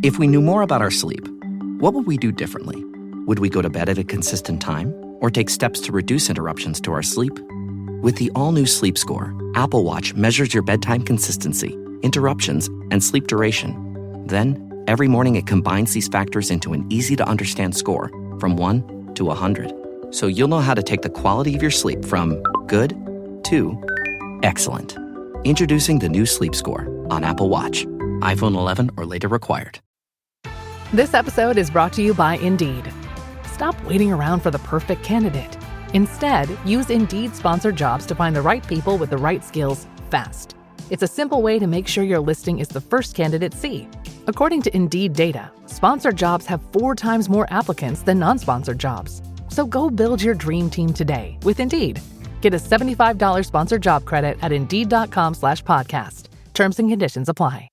If we knew more about our sleep, what would we do differently? Would we go to bed at a consistent time or take steps to reduce interruptions to our sleep? With the all-new Sleep Score, Apple Watch measures your bedtime consistency, interruptions, and sleep duration. Then, every morning it combines these factors into an easy-to-understand score from 1 to 100. So you'll know how to take the quality of your sleep from good to excellent. Introducing the new Sleep Score on Apple Watch. iPhone 11 or later required. This episode is brought to you by Indeed. Stop waiting around for the perfect candidate. Instead, use Indeed sponsored jobs to find the right people with the right skills fast. It's a simple way to make sure your listing is the first candidates see. According to Indeed data, sponsored jobs have 4 times more applicants than non-sponsored jobs. So go build your dream team today with Indeed. Get a $75 sponsored job credit at Indeed.com/podcast. Terms and conditions apply.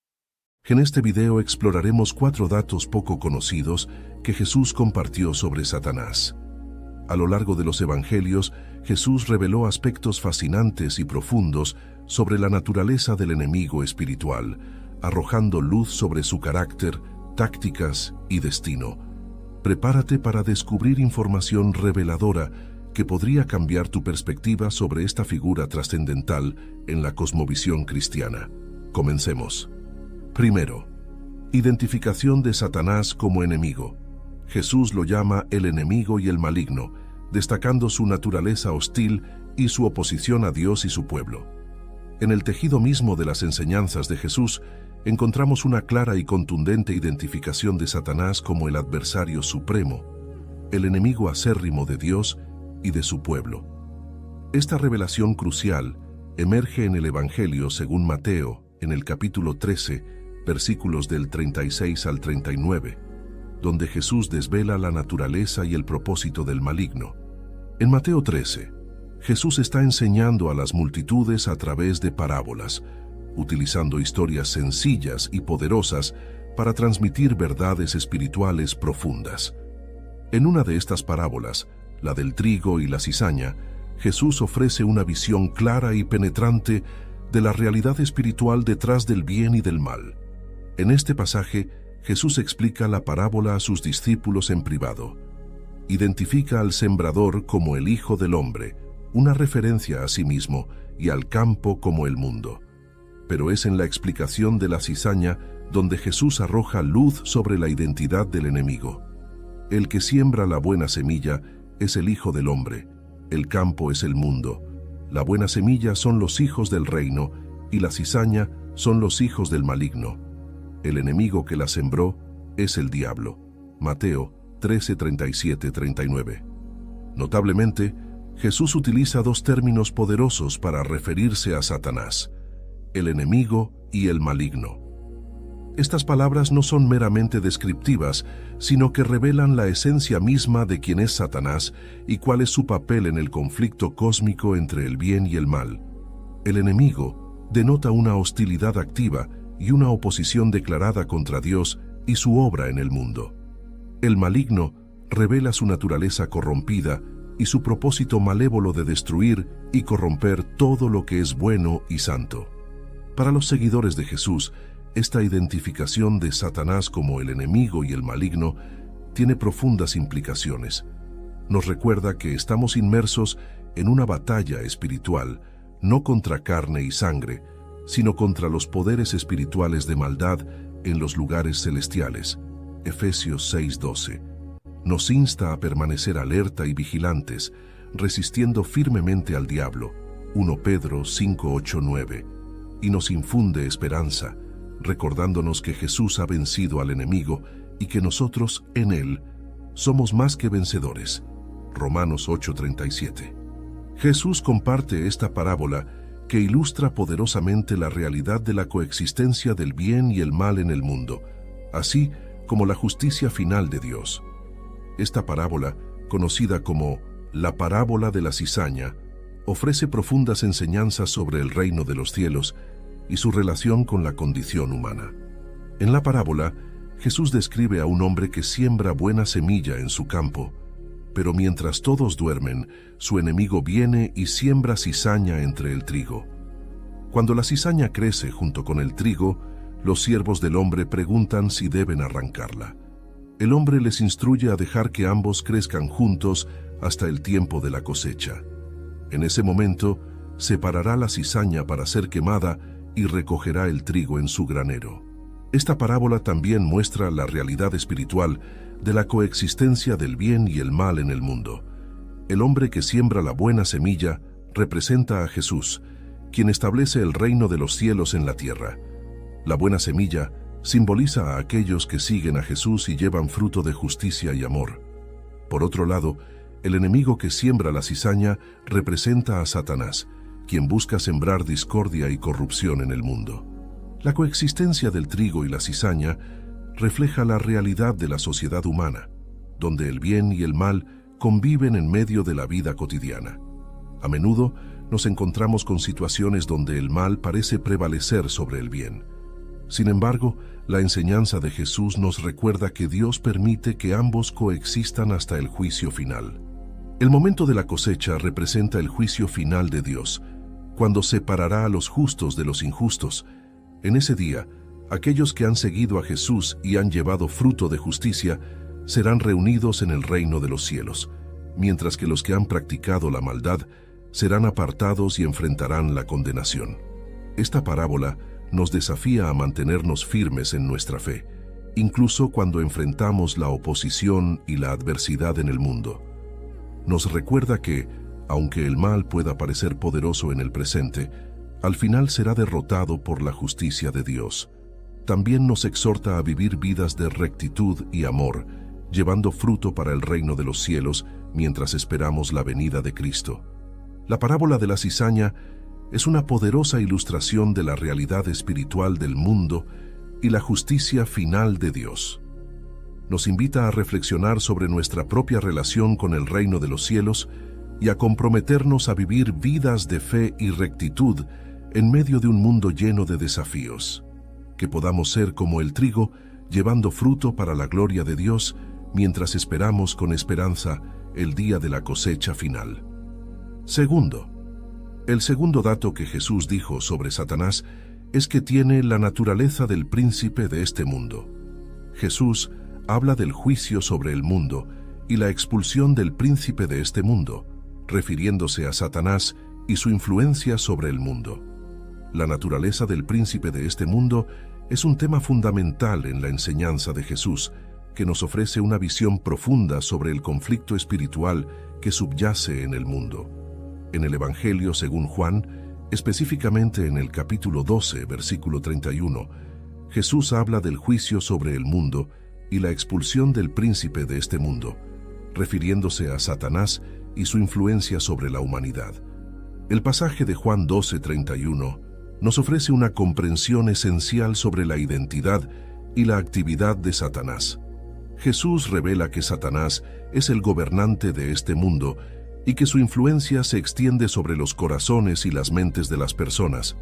En este video exploraremos 4 datos poco conocidos que Jesús compartió sobre Satanás. A lo largo de los evangelios, Jesús reveló aspectos fascinantes y profundos sobre la naturaleza del enemigo espiritual, arrojando luz sobre su carácter, tácticas y destino. Prepárate para descubrir información reveladora que podría cambiar tu perspectiva sobre esta figura trascendental en la cosmovisión cristiana. Comencemos. Primero, identificación de Satanás como enemigo. Jesús lo llama el enemigo y el maligno, destacando su naturaleza hostil y su oposición a Dios y su pueblo. En el tejido mismo de las enseñanzas de Jesús, encontramos una clara y contundente identificación de Satanás como el adversario supremo, el enemigo acérrimo de Dios y de su pueblo. Esta revelación crucial emerge en el Evangelio según Mateo, en el capítulo 13, versículos del 36 al 39, donde Jesús desvela la naturaleza y el propósito del maligno. En Mateo 13, Jesús está enseñando a las multitudes a través de parábolas, utilizando historias sencillas y poderosas para transmitir verdades espirituales profundas. En una de estas parábolas, la del trigo y la cizaña, Jesús ofrece una visión clara y penetrante de la realidad espiritual detrás del bien y del mal. En este pasaje, Jesús explica la parábola a sus discípulos en privado. Identifica al sembrador como el Hijo del Hombre, una referencia a sí mismo, y al campo como el mundo. Pero es en la explicación de la cizaña donde Jesús arroja luz sobre la identidad del enemigo. El que siembra la buena semilla es el Hijo del Hombre, el campo es el mundo, la buena semilla son los hijos del reino y la cizaña son los hijos del maligno. El enemigo que la sembró es el diablo. Mateo 13:37-39. Notablemente, Jesús utiliza 2 términos poderosos para referirse a Satanás: el enemigo y el maligno. Estas palabras no son meramente descriptivas, sino que revelan la esencia misma de quién es Satanás y cuál es su papel en el conflicto cósmico entre el bien y el mal. El enemigo denota una hostilidad activa y una oposición declarada contra Dios y su obra en el mundo. El maligno revela su naturaleza corrompida y su propósito malévolo de destruir y corromper todo lo que es bueno y santo. Para los seguidores de Jesús, esta identificación de Satanás como el enemigo y el maligno tiene profundas implicaciones. Nos recuerda que estamos inmersos en una batalla espiritual, no contra carne y sangre, sino contra los poderes espirituales de maldad en los lugares celestiales. Efesios 6:12. Nos insta a permanecer alerta y vigilantes, resistiendo firmemente al diablo. 1 Pedro 5:8-9. Y nos infunde esperanza, recordándonos que Jesús ha vencido al enemigo y que nosotros, en él, somos más que vencedores. Romanos 8:37. Jesús comparte esta parábola que ilustra poderosamente la realidad de la coexistencia del bien y el mal en el mundo, así como la justicia final de Dios. Esta parábola, conocida como la parábola de la cizaña, ofrece profundas enseñanzas sobre el reino de los cielos y su relación con la condición humana. En la parábola, Jesús describe a un hombre que siembra buena semilla en su campo, pero mientras todos duermen, su enemigo viene y siembra cizaña entre el trigo. Cuando la cizaña crece junto con el trigo, los siervos del hombre preguntan si deben arrancarla. El hombre les instruye a dejar que ambos crezcan juntos hasta el tiempo de la cosecha. En ese momento, separará la cizaña para ser quemada y recogerá el trigo en su granero. Esta parábola también muestra la realidad espiritual de la coexistencia del bien y el mal en el mundo. El hombre que siembra la buena semilla representa a Jesús, quien establece el reino de los cielos en la tierra. La buena semilla simboliza a aquellos que siguen a Jesús y llevan fruto de justicia y amor. Por otro lado, el enemigo que siembra la cizaña representa a Satanás, quien busca sembrar discordia y corrupción en el mundo. La coexistencia del trigo y la cizaña refleja la realidad de la sociedad humana, donde el bien y el mal conviven en medio de la vida cotidiana. A menudo nos encontramos con situaciones donde el mal parece prevalecer sobre el bien. Sin embargo, la enseñanza de Jesús nos recuerda que Dios permite que ambos coexistan hasta el juicio final. El momento de la cosecha representa el juicio final de Dios, cuando separará a los justos de los injustos. En ese día, aquellos que han seguido a Jesús y han llevado fruto de justicia serán reunidos en el reino de los cielos, mientras que los que han practicado la maldad serán apartados y enfrentarán la condenación. Esta parábola nos desafía a mantenernos firmes en nuestra fe, incluso cuando enfrentamos la oposición y la adversidad en el mundo. Nos recuerda que, aunque el mal pueda parecer poderoso en el presente, al final será derrotado por la justicia de Dios. También nos exhorta a vivir vidas de rectitud y amor, llevando fruto para el reino de los cielos mientras esperamos la venida de Cristo. La parábola de la cizaña es una poderosa ilustración de la realidad espiritual del mundo y la justicia final de Dios. Nos invita a reflexionar sobre nuestra propia relación con el reino de los cielos y a comprometernos a vivir vidas de fe y rectitud en medio de un mundo lleno de desafíos. Que podamos ser como el trigo, llevando fruto para la gloria de Dios, mientras esperamos con esperanza el día de la cosecha final. Segundo, el segundo dato que Jesús dijo sobre Satanás es que tiene la naturaleza del príncipe de este mundo. Jesús habla del juicio sobre el mundo y la expulsión del príncipe de este mundo, refiriéndose a Satanás y su influencia sobre el mundo. La naturaleza del príncipe de este mundo es un tema fundamental en la enseñanza de Jesús, que nos ofrece una visión profunda sobre el conflicto espiritual que subyace en el mundo. En el Evangelio según Juan, específicamente en el capítulo 12, versículo 31, Jesús habla del juicio sobre el mundo y la expulsión del príncipe de este mundo, refiriéndose a Satanás y su influencia sobre la humanidad. El pasaje de Juan 12:31 nos ofrece una comprensión esencial sobre la identidad y la actividad de Satanás. Jesús revela que Satanás es el gobernante de este mundo y que su influencia se extiende sobre los corazones y las mentes de las personas.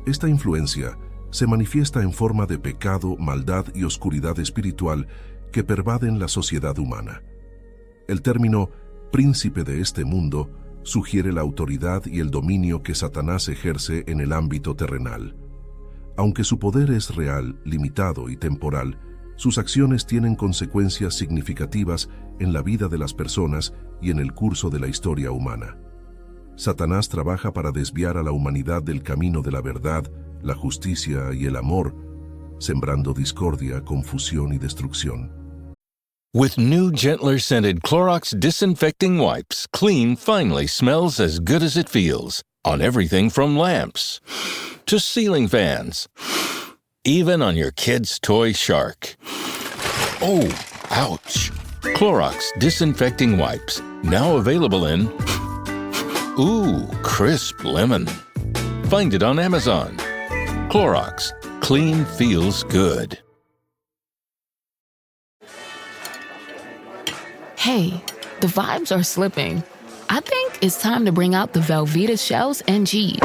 Esta influencia se manifiesta en forma de pecado, maldad y oscuridad espiritual que pervaden la sociedad humana. El término príncipe de este mundo sugiere la autoridad y el dominio que Satanás ejerce en el ámbito terrenal. Aunque su poder es real, limitado y temporal, sus acciones tienen consecuencias significativas en la vida de las personas y en el curso de la historia humana. Satanás trabaja para desviar a la humanidad del camino de la verdad, la justicia y el amor, sembrando discordia, confusión y destrucción. With new, gentler scented Clorox disinfecting wipes, clean finally smells as good as it feels on everything from lamps to ceiling fans, even on your kid's toy shark. Oh, ouch. Clorox disinfecting wipes, now available in crisp lemon. Find it on Amazon. Clorox, clean feels good. Hey, the vibes are slipping. I think it's time to bring out the Velveeta shells and cheese.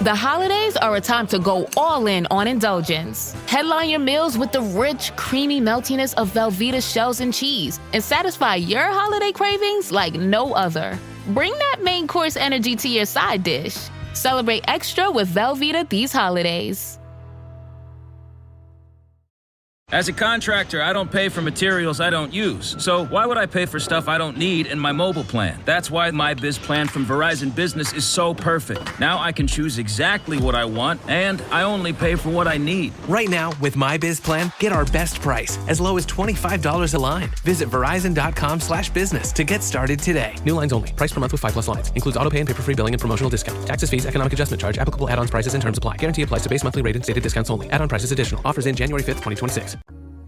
The holidays are a time to go all in on indulgence. Headline your meals with the rich, creamy meltiness of Velveeta shells and cheese and satisfy your holiday cravings like no other. Bring that main course energy to your side dish. Celebrate extra with Velveeta these holidays. As a contractor, I don't pay for materials I don't use. So why would I pay for stuff I don't need in my mobile plan? That's why my Biz plan from Verizon Business is so perfect. Now I can choose exactly what I want, and I only pay for what I need. Right now, with my Biz plan, get our best price, as low as $25 a line. Visit Verizon.com/business to get started today. New lines only. Price per month with 5+ lines. Includes auto pay and paper-free billing and promotional discount. Taxes, fees, economic adjustment charge. Applicable add-ons, prices, and terms apply. Guarantee applies to base monthly rate and stated discounts only. Add-on prices additional. Offers in January 5th, 2026.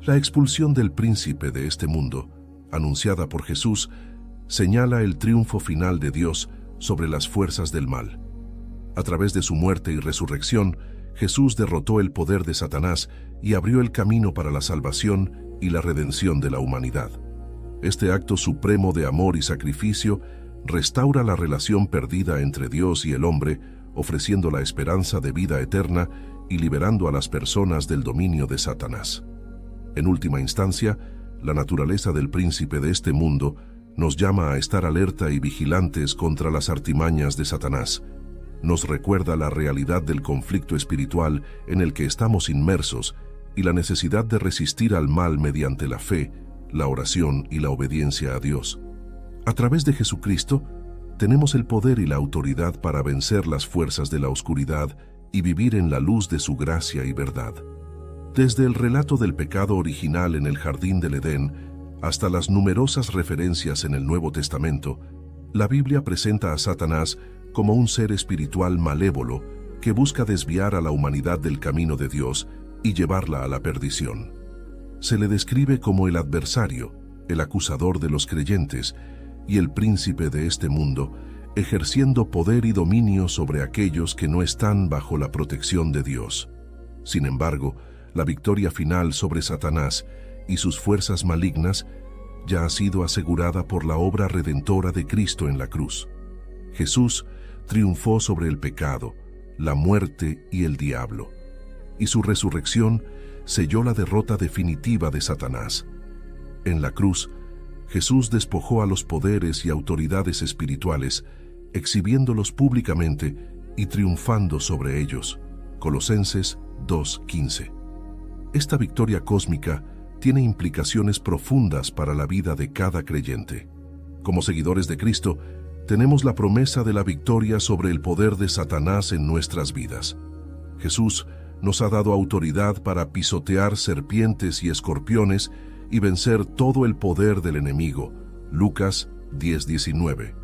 La expulsión del príncipe de este mundo, anunciada por Jesús, señala el triunfo final de Dios sobre las fuerzas del mal. A través de su muerte y resurrección, Jesús derrotó el poder de Satanás y abrió el camino para la salvación y la redención de la humanidad. Este acto supremo de amor y sacrificio restaura la relación perdida entre Dios y el hombre, ofreciendo la esperanza de vida eterna y liberando a las personas del dominio de Satanás. En última instancia, la naturaleza del príncipe de este mundo nos llama a estar alerta y vigilantes contra las artimañas de Satanás. Nos recuerda la realidad del conflicto espiritual en el que estamos inmersos y la necesidad de resistir al mal mediante la fe, la oración y la obediencia a Dios. A través de Jesucristo, tenemos el poder y la autoridad para vencer las fuerzas de la oscuridad y vivir en la luz de su gracia y verdad. Desde el relato del pecado original en el Jardín del Edén hasta las numerosas referencias en el Nuevo Testamento, la Biblia presenta a Satanás como un ser espiritual malévolo que busca desviar a la humanidad del camino de Dios y llevarla a la perdición. Se le describe como el adversario, el acusador de los creyentes y el príncipe de este mundo, ejerciendo poder y dominio sobre aquellos que no están bajo la protección de Dios. Sin embargo, la victoria final sobre Satanás y sus fuerzas malignas ya ha sido asegurada por la obra redentora de Cristo en la cruz. Jesús triunfó sobre el pecado, la muerte y el diablo, y su resurrección selló la derrota definitiva de Satanás. En la cruz, Jesús despojó a los poderes y autoridades espirituales, exhibiéndolos públicamente y triunfando sobre ellos. Colosenses 2:15. Esta victoria cósmica tiene implicaciones profundas para la vida de cada creyente. Como seguidores de Cristo, tenemos la promesa de la victoria sobre el poder de Satanás en nuestras vidas. Jesús nos ha dado autoridad para pisotear serpientes y escorpiones y vencer todo el poder del enemigo. Lucas 10:19.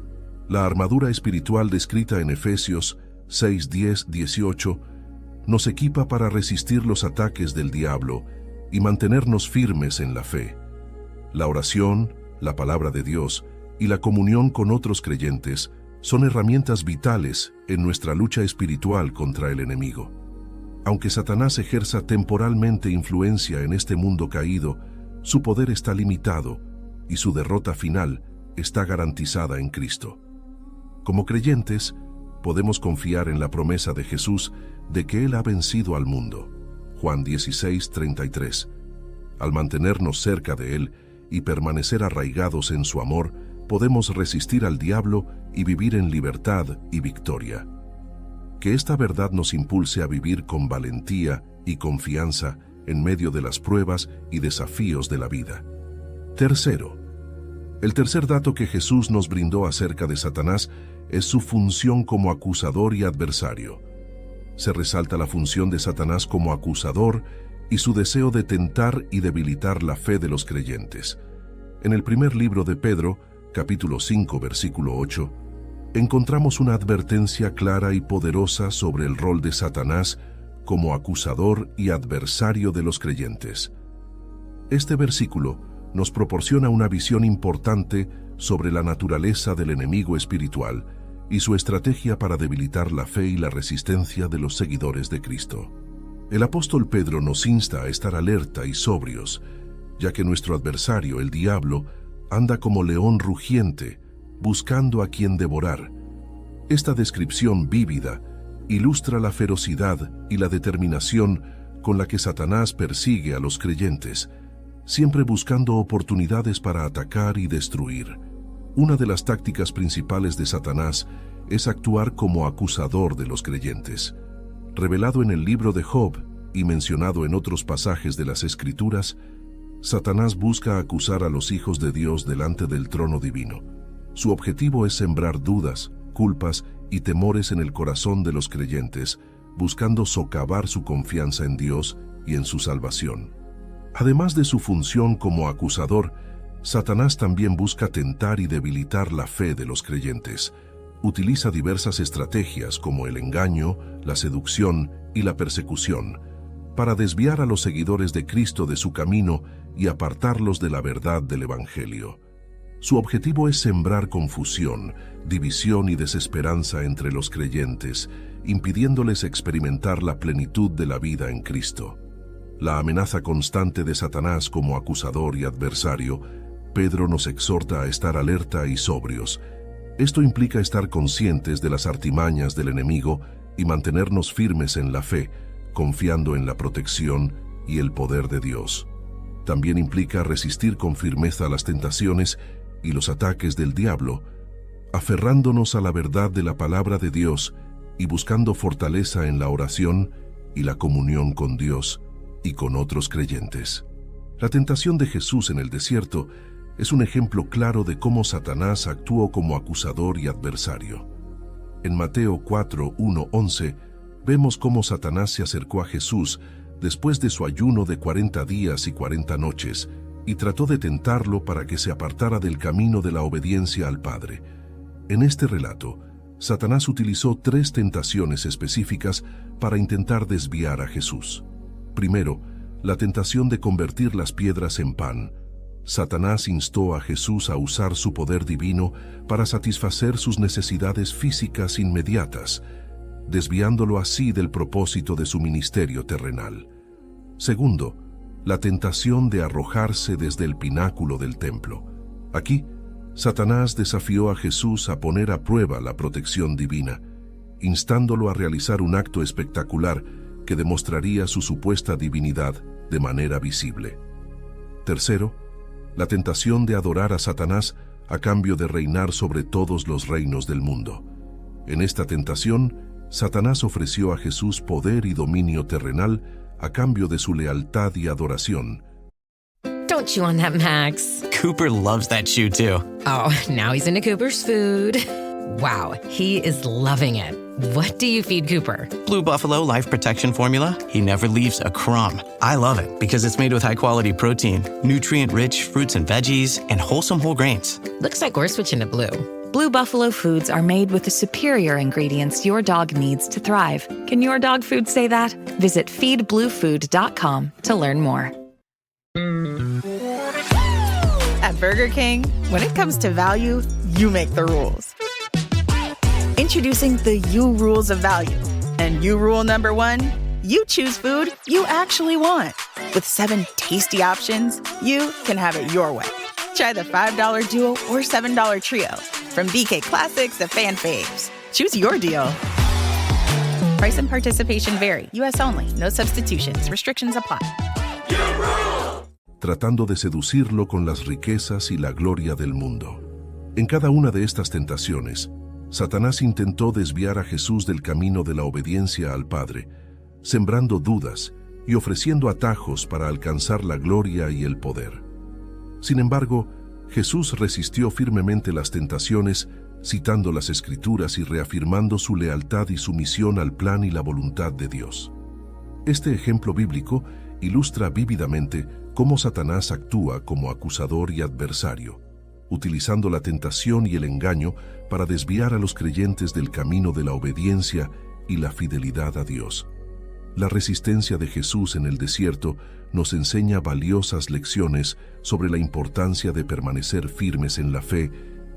La armadura espiritual descrita en Efesios 6:10-18 nos equipa para resistir los ataques del diablo y mantenernos firmes en la fe. La oración, la palabra de Dios y la comunión con otros creyentes son herramientas vitales en nuestra lucha espiritual contra el enemigo. Aunque Satanás ejerza temporalmente influencia en este mundo caído, su poder está limitado y su derrota final está garantizada en Cristo. Como creyentes, podemos confiar en la promesa de Jesús de que Él ha vencido al mundo. Juan 16:33. Al mantenernos cerca de Él y permanecer arraigados en su amor, podemos resistir al diablo y vivir en libertad y victoria. Que esta verdad nos impulse a vivir con valentía y confianza en medio de las pruebas y desafíos de la vida. Tercero, el tercer dato que Jesús nos brindó acerca de Satanás es su función como acusador y adversario. Se resalta la función de Satanás como acusador y su deseo de tentar y debilitar la fe de los creyentes. En el primer libro de Pedro, capítulo 5, versículo 8, encontramos una advertencia clara y poderosa sobre el rol de Satanás como acusador y adversario de los creyentes. Este versículo nos proporciona una visión importante sobre la naturaleza del enemigo espiritual y su estrategia para debilitar la fe y la resistencia de los seguidores de Cristo. El apóstol Pedro nos insta a estar alerta y sobrios, ya que nuestro adversario, el diablo, anda como león rugiente, buscando a quien devorar. Esta descripción vívida ilustra la ferocidad y la determinación con la que Satanás persigue a los creyentes, siempre buscando oportunidades para atacar y destruir. Una de las tácticas principales de Satanás es actuar como acusador de los creyentes. Revelado en el libro de Job, y mencionado en otros pasajes de las Escrituras, Satanás busca acusar a los hijos de Dios delante del trono divino. Su objetivo es sembrar dudas, culpas y temores en el corazón de los creyentes, buscando socavar su confianza en Dios y en su salvación. Además de su función como acusador, Satanás también busca tentar y debilitar la fe de los creyentes. Utiliza diversas estrategias como el engaño, la seducción y la persecución, para desviar a los seguidores de Cristo de su camino y apartarlos de la verdad del Evangelio. Su objetivo es sembrar confusión, división y desesperanza entre los creyentes, impidiéndoles experimentar la plenitud de la vida en Cristo. La amenaza constante de Satanás como acusador y adversario, Pedro nos exhorta a estar alerta y sobrios. Esto implica estar conscientes de las artimañas del enemigo y mantenernos firmes en la fe, confiando en la protección y el poder de Dios. También implica resistir con firmeza las tentaciones y los ataques del diablo, aferrándonos a la verdad de la palabra de Dios y buscando fortaleza en la oración y la comunión con Dios y con otros creyentes. La tentación de Jesús en el desierto es un ejemplo claro de cómo Satanás actuó como acusador y adversario. En Mateo 4, 1-11, vemos cómo Satanás se acercó a Jesús después de su ayuno de 40 días y 40 noches y trató de tentarlo para que se apartara del camino de la obediencia al Padre. En este relato, Satanás utilizó 3 tentaciones específicas para intentar desviar a Jesús. Primero, la tentación de convertir las piedras en pan. Satanás instó a Jesús a usar su poder divino para satisfacer sus necesidades físicas inmediatas, desviándolo así del propósito de su ministerio terrenal. Segundo, la tentación de arrojarse desde el pináculo del templo. Aquí, Satanás desafió a Jesús a poner a prueba la protección divina, instándolo a realizar un acto espectacular que demostraría su supuesta divinidad de manera visible. Tercero, la tentación de adorar a Satanás a cambio de reinar sobre todos los reinos del mundo. En esta tentación, Satanás ofreció a Jesús poder y dominio terrenal a cambio de su lealtad y adoración. Don't chew on that, Max. Cooper loves that shoe too. Oh, now he's into Cooper's food. Wow, he is loving it. What do you feed Cooper? Blue Buffalo Life Protection Formula. He never leaves a crumb. I love it because it's made with high-quality protein, nutrient-rich fruits and veggies, and wholesome whole grains. Looks like we're switching to Blue. Blue Buffalo foods are made with the superior ingredients your dog needs to thrive. Can your dog food say that? Visit feedbluefood.com to learn more. At Burger King, when it comes to value, you make the rules. Introducing the You Rules of Value. And you rule number 1, you choose food you actually want. With 7 tasty options, you can have it your way. Try the $5 Duo or $7 Trio. From BK Classics to Fan Faves. Choose your deal. Price and participation vary. U.S. only. No substitutions. Restrictions apply. Tratando de seducirlo con las riquezas y la gloria del mundo. En cada una de estas tentaciones, Satanás intentó desviar a Jesús del camino de la obediencia al Padre, sembrando dudas y ofreciendo atajos para alcanzar la gloria y el poder. Sin embargo, Jesús resistió firmemente las tentaciones, citando las Escrituras y reafirmando su lealtad y sumisión al plan y la voluntad de Dios. Este ejemplo bíblico ilustra vívidamente cómo Satanás actúa como acusador y adversario, utilizando la tentación y el engaño para desviar a los creyentes del camino de la obediencia y la fidelidad a Dios. La resistencia de Jesús en el desierto nos enseña valiosas lecciones sobre la importancia de permanecer firmes en la fe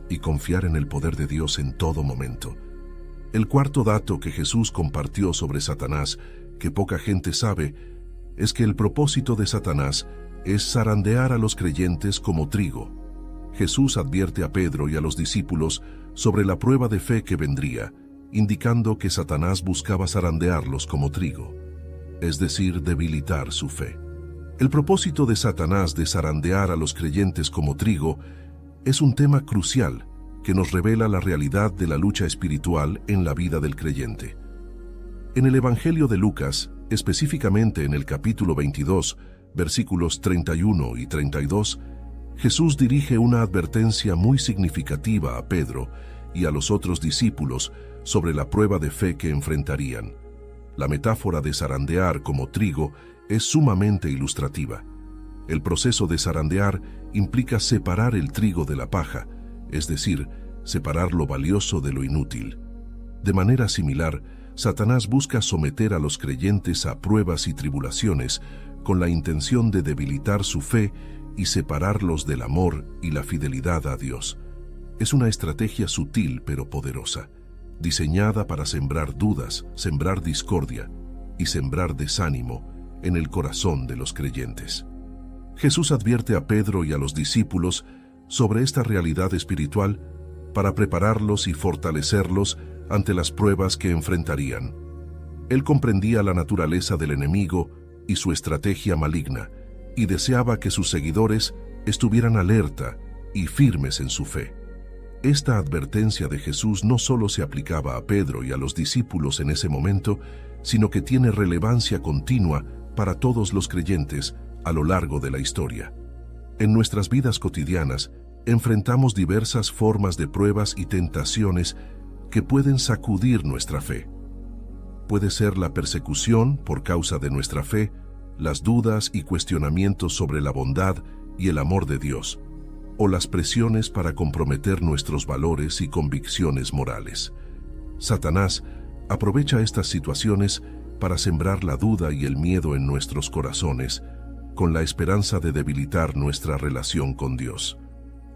y confiar en el poder de Dios en todo momento. El cuarto dato que Jesús compartió sobre Satanás, que poca gente sabe, es que el propósito de Satanás es zarandear a los creyentes como trigo. Jesús advierte a Pedro y a los discípulos sobre la prueba de fe que vendría, indicando que Satanás buscaba zarandearlos como trigo, es decir, debilitar su fe. El propósito de Satanás de zarandear a los creyentes como trigo es un tema crucial que nos revela la realidad de la lucha espiritual en la vida del creyente. En el Evangelio de Lucas, Específicamente en el capítulo 22, versículos 31 y 32, Jesús dirige una advertencia muy significativa a Pedro y a los otros discípulos sobre la prueba de fe que enfrentarían. La metáfora de zarandear como trigo es sumamente ilustrativa. El proceso de zarandear implica separar el trigo de la paja, es decir, separar lo valioso de lo inútil. De manera similar, Satanás busca someter a los creyentes a pruebas y tribulaciones con la intención de debilitar su fe y separarlos del amor y la fidelidad a Dios. Es una estrategia sutil pero poderosa, diseñada para sembrar dudas, sembrar discordia y sembrar desánimo en el corazón de los creyentes. Jesús advierte a Pedro y a los discípulos sobre esta realidad espiritual para prepararlos y fortalecerlos ante las pruebas que enfrentarían. Él comprendía la naturaleza del enemigo y su estrategia maligna, y deseaba que sus seguidores estuvieran alerta y firmes en su fe. Esta advertencia de Jesús no solo se aplicaba a Pedro y a los discípulos en ese momento, sino que tiene relevancia continua para todos los creyentes a lo largo de la historia. En nuestras vidas cotidianas, enfrentamos diversas formas de pruebas y tentaciones que pueden sacudir nuestra fe. Puede ser la persecución por causa de nuestra fe, las dudas y cuestionamientos sobre la bondad y el amor de Dios, o las presiones para comprometer nuestros valores y convicciones morales. Satanás aprovecha estas situaciones para sembrar la duda y el miedo en nuestros corazones, con la esperanza de debilitar nuestra relación con Dios.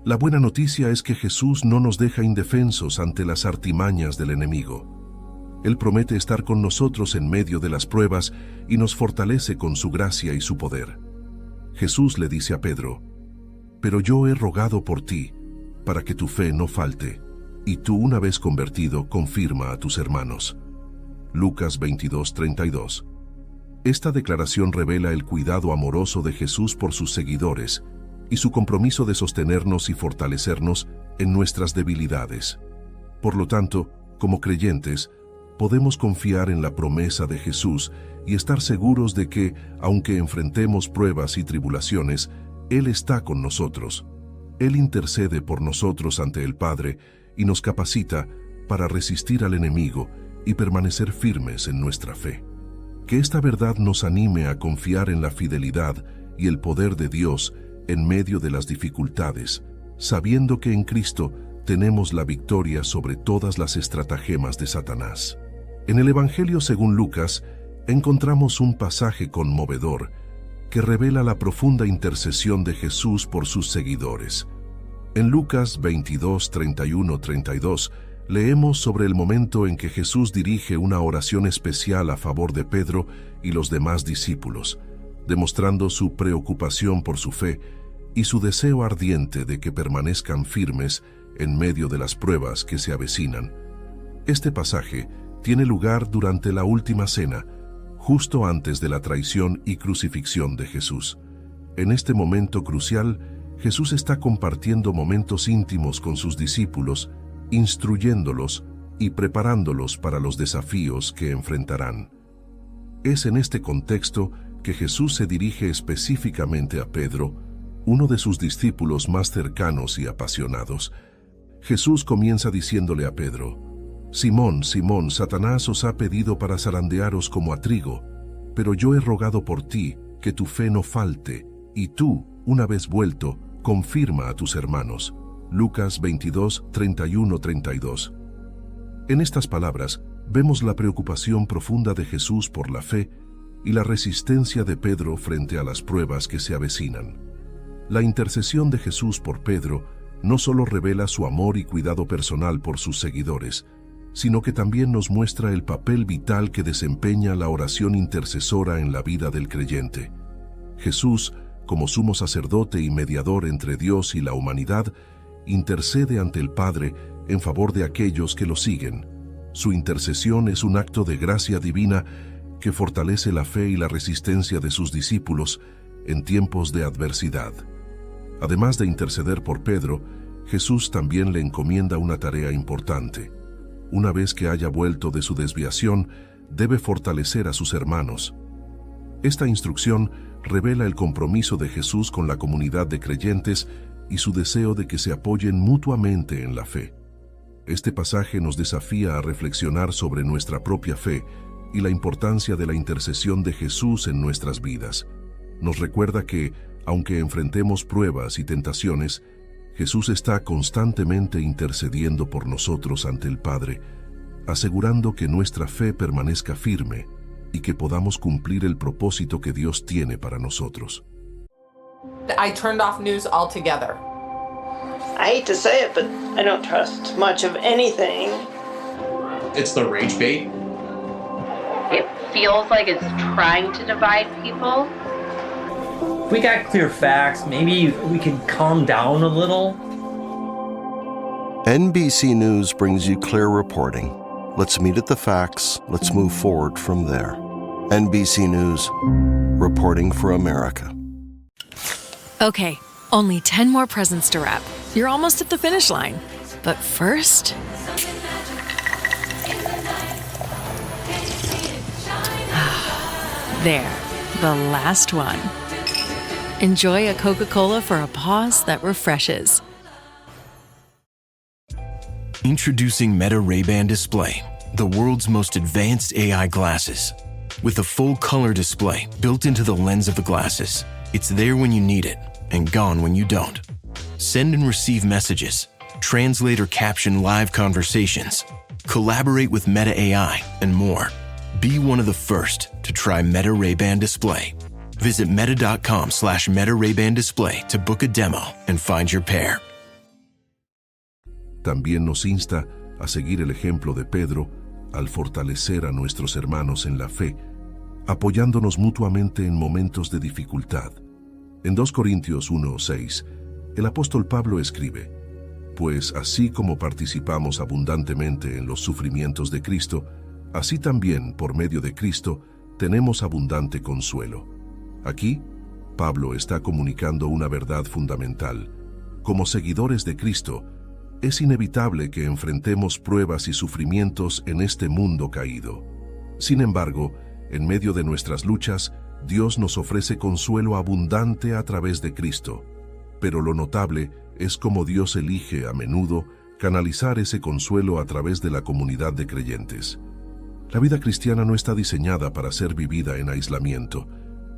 La buena noticia es que Jesús no nos deja indefensos ante las artimañas del enemigo. Él promete estar con nosotros en medio de las pruebas y nos fortalece con su gracia y su poder. Jesús le dice a Pedro: «Pero yo he rogado por ti, para que tu fe no falte, y tú, una vez convertido, confirma a tus hermanos». Lucas 22:32. Esta declaración revela el cuidado amoroso de Jesús por sus seguidores y su compromiso de sostenernos y fortalecernos en nuestras debilidades. Por lo tanto, como creyentes, podemos confiar en la promesa de Jesús y estar seguros de que, aunque enfrentemos pruebas y tribulaciones, Él está con nosotros. Él intercede por nosotros ante el Padre y nos capacita para resistir al enemigo y permanecer firmes en nuestra fe. Que esta verdad nos anime a confiar en la fidelidad y el poder de Dios en medio de las dificultades, sabiendo que en Cristo tenemos la victoria sobre todas las estratagemas de Satanás. En el Evangelio según Lucas, encontramos un pasaje conmovedor que revela la profunda intercesión de Jesús por sus seguidores. En Lucas 22:31-32, leemos sobre el momento en que Jesús dirige una oración especial a favor de Pedro y los demás discípulos, demostrando su preocupación por su fe y su deseo ardiente de que permanezcan firmes en medio de las pruebas que se avecinan. Este pasaje tiene lugar durante la última cena, justo antes de la traición y crucifixión de Jesús. En este momento crucial, Jesús está compartiendo momentos íntimos con sus discípulos, instruyéndolos y preparándolos para los desafíos que enfrentarán. Es en este contexto que Jesús se dirige específicamente a Pedro, uno de sus discípulos más cercanos y apasionados. Jesús comienza diciéndole a Pedro: «Simón, Simón, Satanás os ha pedido para zarandearos como a trigo, pero yo he rogado por ti que tu fe no falte, y tú, una vez vuelto, confirma a tus hermanos». Lucas 22:31-32. En estas palabras vemos la preocupación profunda de Jesús por la fe y la resistencia de Pedro frente a las pruebas que se avecinan. La intercesión de Jesús por Pedro no solo revela su amor y cuidado personal por sus seguidores, sino que también nos muestra el papel vital que desempeña la oración intercesora en la vida del creyente. Jesús, como sumo sacerdote y mediador entre Dios y la humanidad, intercede ante el Padre en favor de aquellos que lo siguen. Su intercesión es un acto de gracia divina que fortalece la fe y la resistencia de sus discípulos en tiempos de adversidad. Además de interceder por Pedro, Jesús también le encomienda una tarea importante. Una vez que haya vuelto de su desviación, debe fortalecer a sus hermanos, Esta instrucción revela el compromiso de Jesús con la comunidad de creyentes y su deseo de que se apoyen mutuamente en la fe. Este pasaje nos desafía a reflexionar sobre nuestra propia fe y la importancia de la intercesión de Jesús en nuestras vidas. Nos recuerda que, aunque enfrentemos pruebas y tentaciones, Jesús está constantemente intercediendo por nosotros ante el Padre, asegurando que nuestra fe permanezca firme y que podamos cumplir el propósito que Dios tiene para nosotros. I turned off news altogether. I hate to say it, but I don't trust much of anything. It's the rage bait. It feels like it's trying to divide people. If we got clear facts, maybe we could calm down a little. NBC News brings you clear reporting. Let's meet at the facts. Let's move forward from there. NBC News, reporting for America. Okay, only 10 more presents to wrap. You're almost at the finish line. But first... there, the last one. Enjoy a Coca-Cola for a pause that refreshes. Introducing Meta Ray-Ban Display, the world's most advanced AI glasses. With a full color display built into the lens of the glasses, it's there when you need it and gone when you don't. Send and receive messages, translate or caption live conversations, collaborate with Meta AI, and more. Be one of the first to try Meta Ray-Ban Display. Visit meta.com/Meta Ray-Ban Display to book a demo and find your pair. También nos insta a seguir el ejemplo de Pedro al fortalecer a nuestros hermanos en la fe, apoyándonos mutuamente en momentos de dificultad. En 2 Corintios 1:6, el apóstol Pablo escribe: Pues así como participamos abundantemente en los sufrimientos de Cristo, así también, por medio de Cristo, tenemos abundante consuelo. Aquí, Pablo está comunicando una verdad fundamental. Como seguidores de Cristo, es inevitable que enfrentemos pruebas y sufrimientos en este mundo caído. Sin embargo, en medio de nuestras luchas, Dios nos ofrece consuelo abundante a través de Cristo. Pero lo notable es cómo Dios elige a menudo canalizar ese consuelo a través de la comunidad de creyentes. La vida cristiana no está diseñada para ser vivida en aislamiento.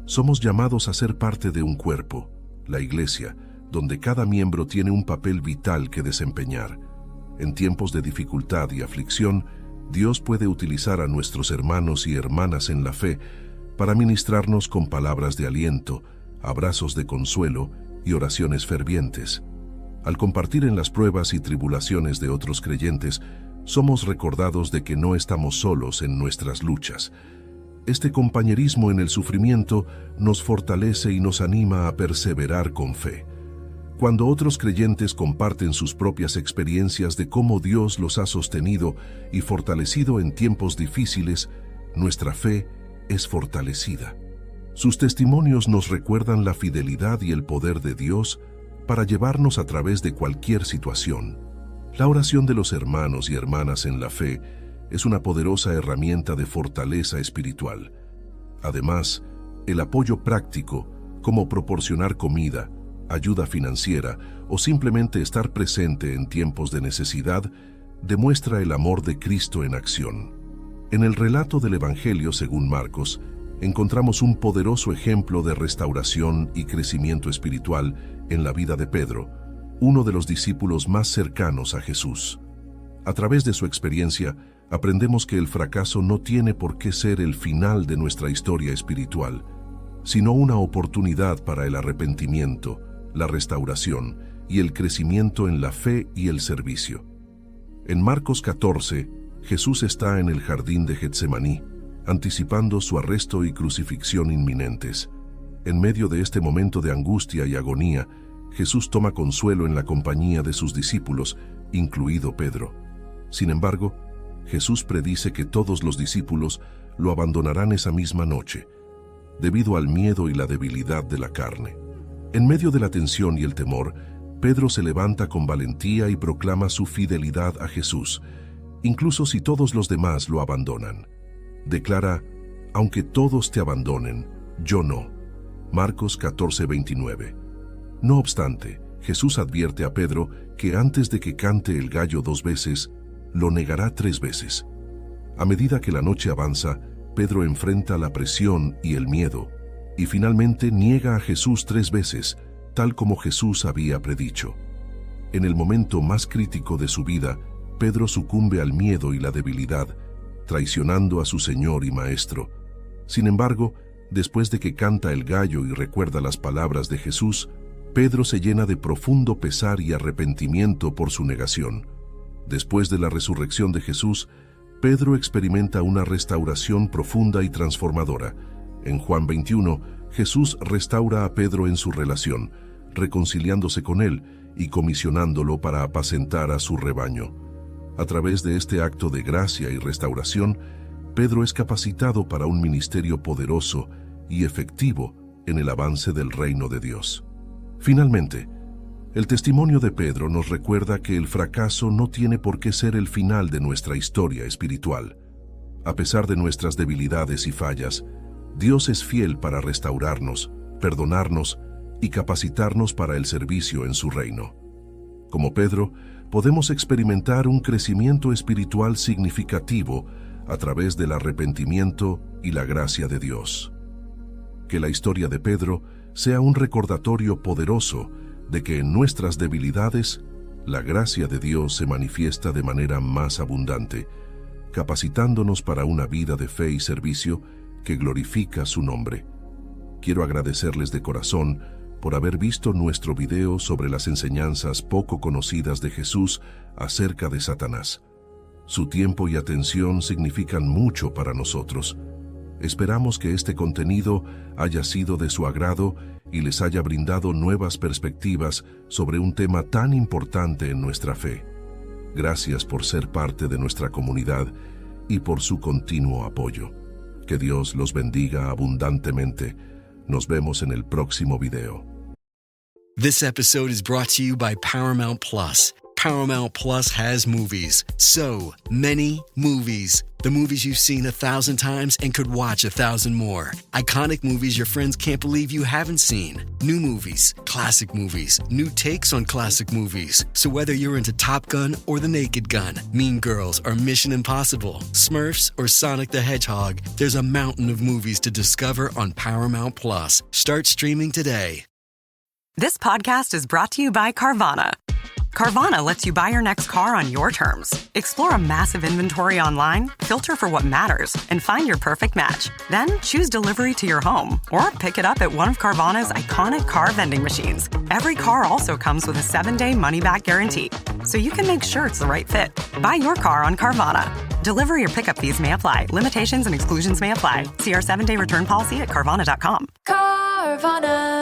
Somos llamados a ser parte de un cuerpo, la Iglesia, donde cada miembro tiene un papel vital que desempeñar. En tiempos de dificultad y aflicción, Dios puede utilizar a nuestros hermanos y hermanas en la fe para ministrarnos con palabras de aliento, abrazos de consuelo y oraciones fervientes. Al compartir en las pruebas y tribulaciones de otros creyentes, somos recordados de que no estamos solos en nuestras luchas. Este compañerismo en el sufrimiento nos fortalece y nos anima a perseverar con fe. Cuando otros creyentes comparten sus propias experiencias de cómo Dios los ha sostenido y fortalecido en tiempos difíciles, nuestra fe es fortalecida. Sus testimonios nos recuerdan la fidelidad y el poder de Dios para llevarnos a través de cualquier situación. La oración de los hermanos y hermanas en la fe es una poderosa herramienta de fortaleza espiritual. Además, el apoyo práctico, como proporcionar comida, ayuda financiera o simplemente estar presente en tiempos de necesidad, demuestra el amor de Cristo en acción. En el relato del Evangelio según Marcos, encontramos un poderoso ejemplo de restauración y crecimiento espiritual en la vida de Pedro, uno de los discípulos más cercanos a Jesús. A través de su experiencia, aprendemos que el fracaso no tiene por qué ser el final de nuestra historia espiritual, sino una oportunidad para el arrepentimiento, la restauración y el crecimiento en la fe y el servicio. En Marcos 14, Jesús está en el jardín de Getsemaní, anticipando su arresto y crucifixión inminentes. En medio de este momento de angustia y agonía, Jesús toma consuelo en la compañía de sus discípulos, incluido Pedro. Sin embargo, Jesús predice que todos los discípulos lo abandonarán esa misma noche, debido al miedo y la debilidad de la carne. En medio de la tensión y el temor, Pedro se levanta con valentía y proclama su fidelidad a Jesús, incluso si todos los demás lo abandonan. Declara: aunque todos te abandonen, yo no. Marcos 14:29. No obstante, Jesús advierte a Pedro que antes de que cante el gallo 2 veces, lo negará 3 veces. A medida que la noche avanza, Pedro enfrenta la presión y el miedo, y finalmente niega a Jesús 3 veces, tal como Jesús había predicho. En el momento más crítico de su vida, Pedro sucumbe al miedo y la debilidad, traicionando a su Señor y Maestro. Sin embargo, después de que canta el gallo y recuerda las palabras de Jesús, Pedro se llena de profundo pesar y arrepentimiento por su negación. Después de la resurrección de Jesús, Pedro experimenta una restauración profunda y transformadora. En Juan 21, Jesús restaura a Pedro en su relación, reconciliándose con él y comisionándolo para apacentar a su rebaño. A través de este acto de gracia y restauración, Pedro es capacitado para un ministerio poderoso y efectivo en el avance del reino de Dios. Finalmente, el testimonio de Pedro nos recuerda que el fracaso no tiene por qué ser el final de nuestra historia espiritual. A pesar de nuestras debilidades y fallas, Dios es fiel para restaurarnos, perdonarnos y capacitarnos para el servicio en su reino. Como Pedro, podemos experimentar un crecimiento espiritual significativo a través del arrepentimiento y la gracia de Dios. Que la historia de Pedro sea un recordatorio poderoso de que en nuestras debilidades, la gracia de Dios se manifiesta de manera más abundante, capacitándonos para una vida de fe y servicio que glorifica su nombre. Quiero agradecerles de corazón por haber visto nuestro video sobre las enseñanzas poco conocidas de Jesús acerca de Satanás. Su tiempo y atención significan mucho para nosotros. Esperamos que este contenido haya sido de su agrado y les haya brindado nuevas perspectivas sobre un tema tan importante en nuestra fe. Gracias por ser parte de nuestra comunidad y por su continuo apoyo. Que Dios los bendiga abundantemente. Nos vemos en el próximo video. This episode is brought to you by Paramount Plus. Paramount Plus has movies. So many movies. The movies you've seen 1,000 times and could watch 1,000 more. Iconic movies your friends can't believe you haven't seen. New movies, classic movies, new takes on classic movies. So whether you're into Top Gun or The Naked Gun, Mean Girls or Mission Impossible, Smurfs or Sonic the Hedgehog, there's a mountain of movies to discover on Paramount Plus. Start streaming today. This podcast is brought to you by Carvana. Carvana lets you buy your next car on your terms. Explore a massive inventory online, filter for what matters, and find your perfect match. Then choose delivery to your home or pick it up at one of Carvana's iconic car vending machines. Every car also comes with a 7-day money-back guarantee, so you can make sure it's the right fit. Buy your car on Carvana. Delivery or pickup fees may apply. Limitations and exclusions may apply. See our 7-day return policy at Carvana.com. Carvana.